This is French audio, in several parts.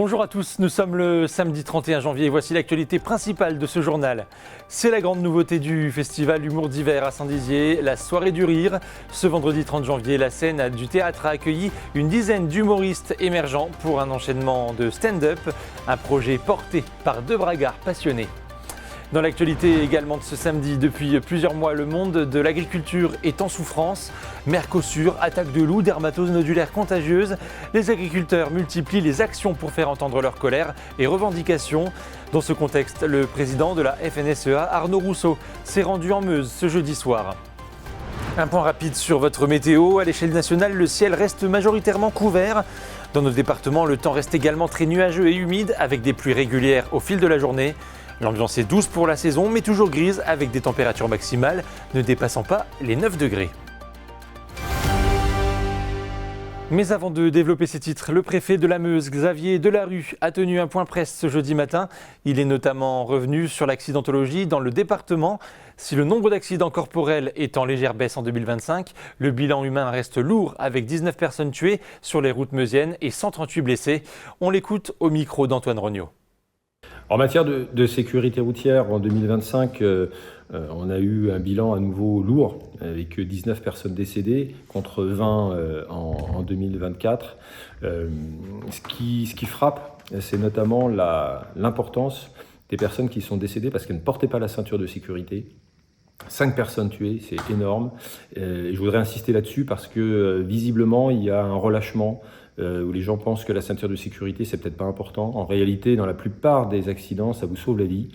Bonjour à tous, nous sommes le samedi 31 janvier et voici l'actualité principale de ce journal. C'est la grande nouveauté du festival Humour d'hiver à Saint-Dizier, la soirée du rire. Ce vendredi 30 janvier, la scène du théâtre a accueilli une dizaine d'humoristes émergents pour un enchaînement de stand-up, un projet porté par deux bragards passionnés. Dans l'actualité également de ce samedi, depuis plusieurs mois, le monde de l'agriculture est en souffrance. Mercosur, attaque de loups, dermatose nodulaire contagieuse. Les agriculteurs multiplient les actions pour faire entendre leur colère et revendications. Dans ce contexte, le président de la FNSEA, Arnaud Rousseau, s'est rendu en Meuse ce jeudi soir. Un point rapide sur votre météo. À l'échelle nationale, le ciel reste majoritairement couvert. Dans nos départements, le temps reste également très nuageux et humide avec des pluies régulières au fil de la journée. L'ambiance est douce pour la saison, mais toujours grise, avec des températures maximales ne dépassant pas les 9 degrés. Mais avant de développer ces titres, le préfet de la Meuse, Xavier Delarue, a tenu un point presse ce jeudi matin. Il est notamment revenu sur l'accidentologie dans le département. Si le nombre d'accidents corporels est en légère baisse en 2025, le bilan humain reste lourd avec 19 personnes tuées sur les routes meusiennes et 138 blessés. On l'écoute au micro d'Antoine Rognot. En matière de sécurité routière, en 2025, on a eu un bilan à nouveau lourd, avec 19 personnes décédées contre 20 en 2024. Ce qui frappe, c'est notamment l'importance des personnes qui sont décédées parce qu'elles ne portaient pas la ceinture de sécurité. 5 personnes tuées, c'est énorme. Je voudrais insister là-dessus parce que visiblement, il y a un relâchement où les gens pensent que la ceinture de sécurité, c'est peut-être pas important. En réalité, dans la plupart des accidents, ça vous sauve la vie.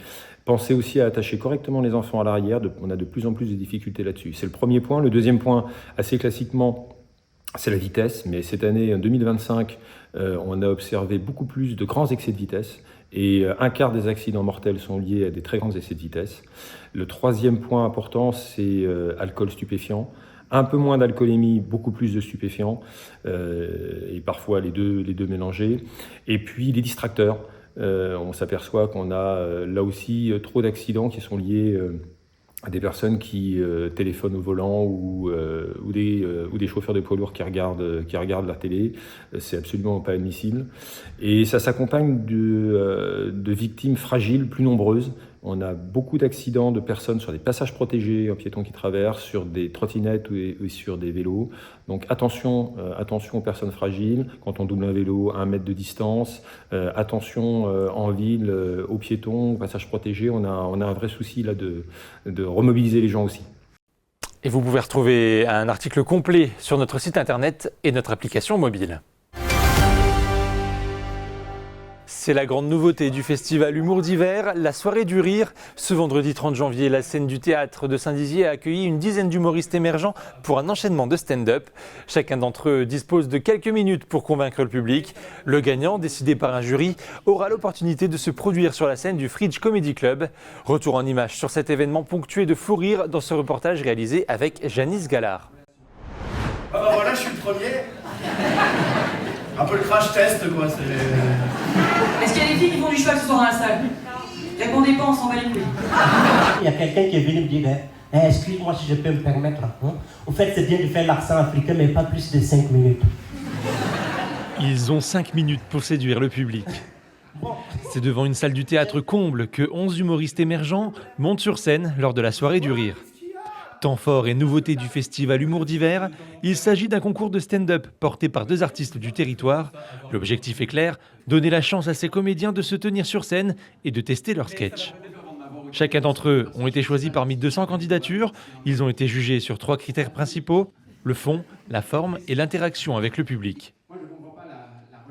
Pensez aussi à attacher correctement les enfants à l'arrière. On a de plus en plus de difficultés là-dessus. C'est le premier point. Le deuxième point, assez classiquement, c'est la vitesse. Mais cette année, en 2025, on a observé beaucoup plus de grands excès de vitesse. Et un quart des accidents mortels sont liés à des très grands excès de vitesse. Le troisième point important, c'est alcool stupéfiant. Un peu moins d'alcoolémie, beaucoup plus de stupéfiants, et parfois les deux mélangés. Et puis les distracteurs. On s'aperçoit qu'on a là aussi trop d'accidents qui sont liés à des personnes qui téléphonent au volant ou des chauffeurs de poids lourds qui regardent la télé. C'est absolument pas admissible. Et ça s'accompagne de victimes fragiles plus nombreuses. On a beaucoup d'accidents de personnes sur des passages protégés, en piétons qui traversent, sur des trottinettes ou sur des vélos. Donc attention aux personnes fragiles. Quand on double un vélo à 1 mètre de distance, attention en ville, aux piétons, aux passages protégés. On a un vrai souci là de remobiliser les gens aussi. Et vous pouvez retrouver un article complet sur notre site internet et notre application mobile. C'est la grande nouveauté du festival Humour d'hiver, la soirée du rire. Ce vendredi 30 janvier, la scène du théâtre de Saint-Dizier a accueilli une dizaine d'humoristes émergents pour un enchaînement de stand-up. Chacun d'entre eux dispose de quelques minutes pour convaincre le public. Le gagnant, décidé par un jury, aura l'opportunité de se produire sur la scène du Fridge Comedy Club. Retour en images sur cet événement ponctué de fou rire dans ce reportage réalisé avec Janice Gallard. Ah bah voilà, je suis le premier. Un peu le crash test quoi. Est-ce qu'il y a des filles qui font du cheval ce soir dans la salle? Répondez pas, on s'en va les couilles. Il y a quelqu'un qui est venu me dire excuse-moi si je peux me permettre. Au fait, c'est bien de faire l'accent africain, mais pas plus de 5 minutes. Ils ont 5 minutes pour séduire le public. C'est devant une salle du théâtre comble que 11 humoristes émergents montent sur scène lors de la soirée du rire. Temps fort et nouveauté du festival Humour d'hiver, il s'agit d'un concours de stand-up porté par 2 artistes du territoire. L'objectif est clair, donner la chance à ces comédiens de se tenir sur scène et de tester leurs sketchs. Chacun d'entre eux ont été choisis parmi 200 candidatures. Ils ont été jugés sur 3 critères principaux, le fond, la forme et l'interaction avec le public.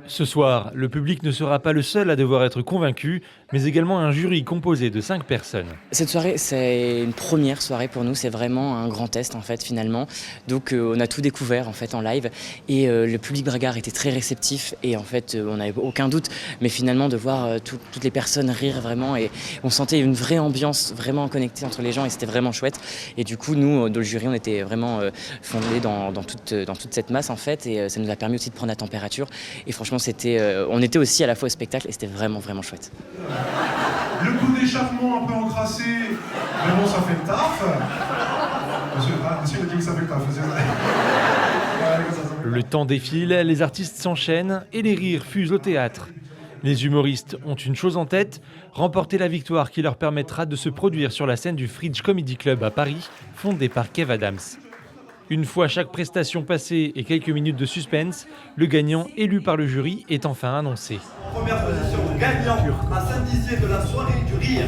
Ce soir, le public ne sera pas le seul à devoir être convaincu, mais également un jury composé de 5 personnes. Cette soirée, c'est une première soirée pour nous, c'est vraiment un grand test en fait finalement. Donc on a tout découvert en fait en live et le public bragard était très réceptif et en fait on n'avait aucun doute, mais finalement de voir toutes les personnes rire vraiment et on sentait une vraie ambiance vraiment connectée entre les gens et c'était vraiment chouette. Et du coup nous, dans le jury, on était vraiment fondés dans toute cette masse en fait et ça nous a permis aussi de prendre la température et franchement on était aussi à la fois au spectacle et c'était vraiment chouette. Le coup d'échappement un peu encrassé, mais bon, ça fait le taf. Monsieur a dit que ça fait le taf. Le temps défile, les artistes s'enchaînent et les rires fusent au théâtre. Les humoristes ont une chose en tête, remporter la victoire qui leur permettra de se produire sur la scène du Fridge Comedy Club à Paris, fondé par Kev Adams. Une fois chaque prestation passée et quelques minutes de suspense, le gagnant élu par le jury est enfin annoncé. En première position, gagnant à Saint-Dizier de la soirée du rire,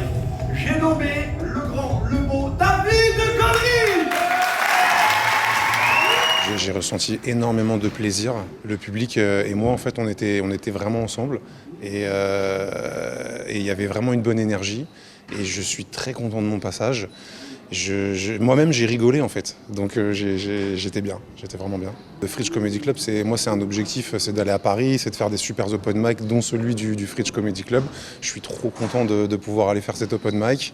j'ai nommé le grand, le beau David Connery. J'ai ressenti énormément de plaisir. Le public et moi, en fait, on était vraiment ensemble. Et il y avait vraiment une bonne énergie. Et je suis très content de mon passage. Moi-même, j'ai rigolé, en fait. Donc, j'étais bien. J'étais vraiment bien. Le Fridge Comedy Club, c'est un objectif, c'est d'aller à Paris, c'est de faire des super open mic, dont celui du Fridge Comedy Club. Je suis trop content de pouvoir aller faire cet open mic.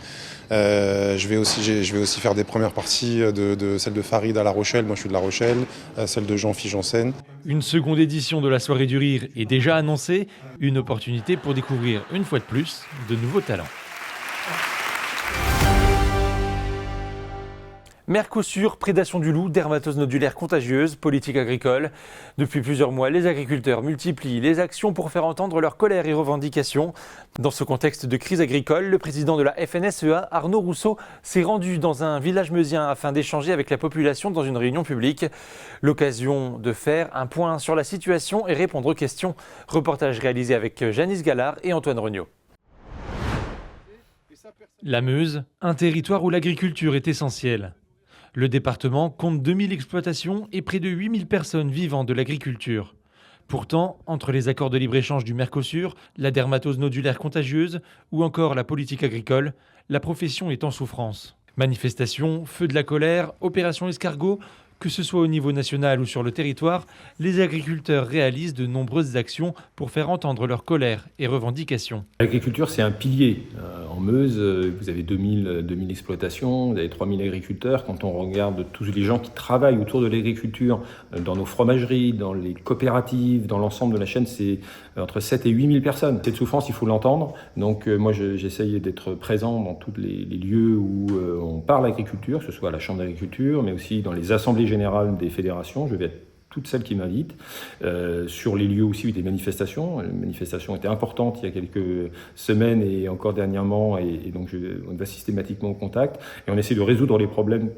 Je vais aussi faire des premières parties de celle de Farid à La Rochelle. Moi, je suis de La Rochelle. Celle de Jean-Philippe Janssen. Une seconde édition de la soirée du rire est déjà annoncée. Une opportunité pour découvrir, une fois de plus, de nouveaux talents. Mercosur, prédation du loup, dermatose nodulaire contagieuse, politique agricole. Depuis plusieurs mois, les agriculteurs multiplient les actions pour faire entendre leur colère et revendications. Dans ce contexte de crise agricole, le président de la FNSEA, Arnaud Rousseau, s'est rendu dans un village meusien afin d'échanger avec la population dans une réunion publique. L'occasion de faire un point sur la situation et répondre aux questions. Reportage réalisé avec Janice Gallard et Antoine Regnault. La Meuse, un territoire où l'agriculture est essentielle. Le département compte 2000 exploitations et près de 8000 personnes vivant de l'agriculture. Pourtant, entre les accords de libre-échange du Mercosur, la dermatose nodulaire contagieuse ou encore la politique agricole, la profession est en souffrance. Manifestations, feux de la colère, opérations escargot, que ce soit au niveau national ou sur le territoire, les agriculteurs réalisent de nombreuses actions pour faire entendre leur colère et revendications. L'agriculture, c'est un pilier. En Meuse, vous avez 2000 exploitations, vous avez 3000 agriculteurs. Quand on regarde tous les gens qui travaillent autour de l'agriculture, dans nos fromageries, dans les coopératives, dans l'ensemble de la chaîne, c'est entre 7 et 8000 personnes. Cette souffrance, il faut l'entendre. Donc moi, j'essaye d'être présent dans tous les lieux où on parle agriculture, que ce soit à la Chambre d'agriculture, mais aussi dans les assemblées générales des fédérations. Je vais être toutes celles qui m'invitent. Sur les lieux aussi, des manifestations. Les manifestations étaient importantes il y a quelques semaines et encore dernièrement, et donc on va systématiquement au contact. Et on essaie de résoudre les problèmes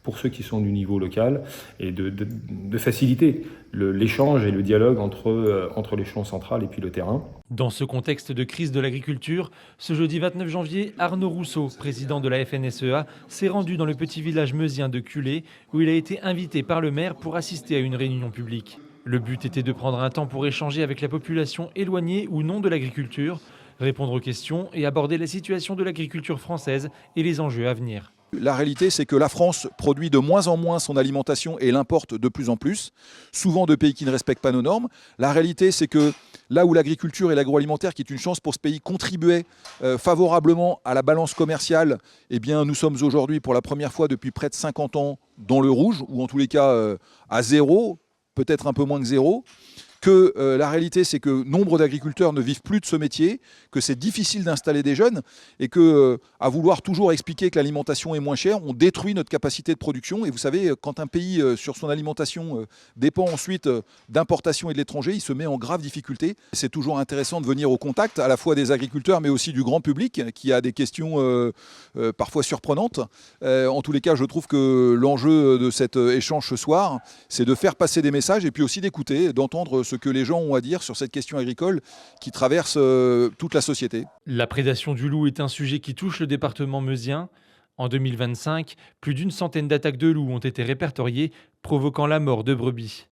pour ceux qui sont du niveau local et de faciliter l'échange et le dialogue entre l'échelon central et puis le terrain. Dans ce contexte de crise de l'agriculture, ce jeudi 29 janvier, Arnaud Rousseau, président de la FNSEA, s'est rendu dans le petit village meusien de Culé, où il a été invité par le maire pour assister à une réunion publique. Le but était de prendre un temps pour échanger avec la population éloignée ou non de l'agriculture, répondre aux questions et aborder la situation de l'agriculture française et les enjeux à venir. La réalité, c'est que la France produit de moins en moins son alimentation et l'importe de plus en plus, souvent de pays qui ne respectent pas nos normes. La réalité, c'est que là où l'agriculture et l'agroalimentaire, qui est une chance pour ce pays, contribuaient favorablement à la balance commerciale, eh bien, nous sommes aujourd'hui, pour la première fois depuis près de 50 ans, dans le rouge, ou en tous les cas à zéro, peut-être un peu moins que zéro. Que la réalité, c'est que nombre d'agriculteurs ne vivent plus de ce métier, que c'est difficile d'installer des jeunes et que, à vouloir toujours expliquer que l'alimentation est moins chère, on détruit notre capacité de production. Et vous savez, quand un pays, sur son alimentation, dépend ensuite d'importation et de l'étranger, il se met en grave difficulté. C'est toujours intéressant de venir au contact, à la fois des agriculteurs, mais aussi du grand public, qui a des questions parfois surprenantes. En tous les cas, je trouve que l'enjeu de cet échange ce soir, c'est de faire passer des messages et puis aussi d'écouter, d'entendre ce que les gens ont à dire sur cette question agricole qui traverse toute la société. La prédation du loup est un sujet qui touche le département meusien. En 2025, plus d'une centaine d'attaques de loups ont été répertoriées, provoquant la mort de brebis.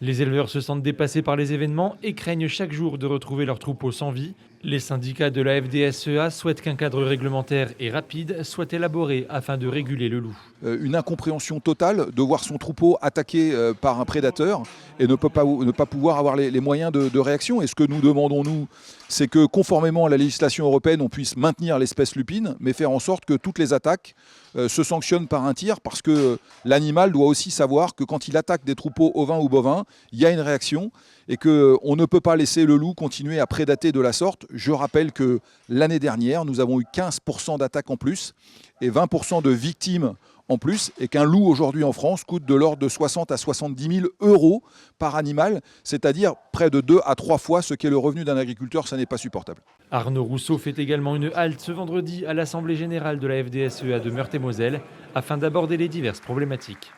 Les éleveurs se sentent dépassés par les événements et craignent chaque jour de retrouver leurs troupeaux sans vie. Les syndicats de la FDSEA souhaitent qu'un cadre réglementaire et rapide soit élaboré afin de réguler le loup. Une incompréhension totale de voir son troupeau attaqué par un prédateur et ne pas pouvoir avoir les moyens de réaction. Et ce que nous demandons, nous, c'est que conformément à la législation européenne, on puisse maintenir l'espèce lupine, mais faire en sorte que toutes les attaques se sanctionnent par un tir, parce que l'animal doit aussi savoir que quand il attaque des troupeaux ovins ou bovins, il y a une réaction et qu'on ne peut pas laisser le loup continuer à prédater de la sorte. Je rappelle que l'année dernière, nous avons eu 15% d'attaques en plus et 20% de victimes en plus, et qu'un loup aujourd'hui en France coûte de l'ordre de 60 à 70 000 euros par animal, c'est-à-dire près de 2 à 3 fois ce qu'est le revenu d'un agriculteur. Ça n'est pas supportable. Arnaud Rousseau fait également une halte ce vendredi à l'Assemblée générale de la FDSEA de Meurthe-et-Moselle afin d'aborder les diverses problématiques.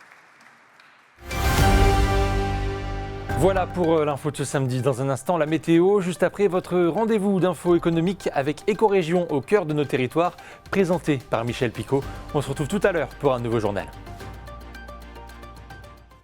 Voilà pour l'info de ce samedi. Dans un instant, la météo. Juste après, votre rendez-vous d'infos économiques avec Écorégion au cœur de nos territoires, présenté par Michel Picot. On se retrouve tout à l'heure pour un nouveau journal.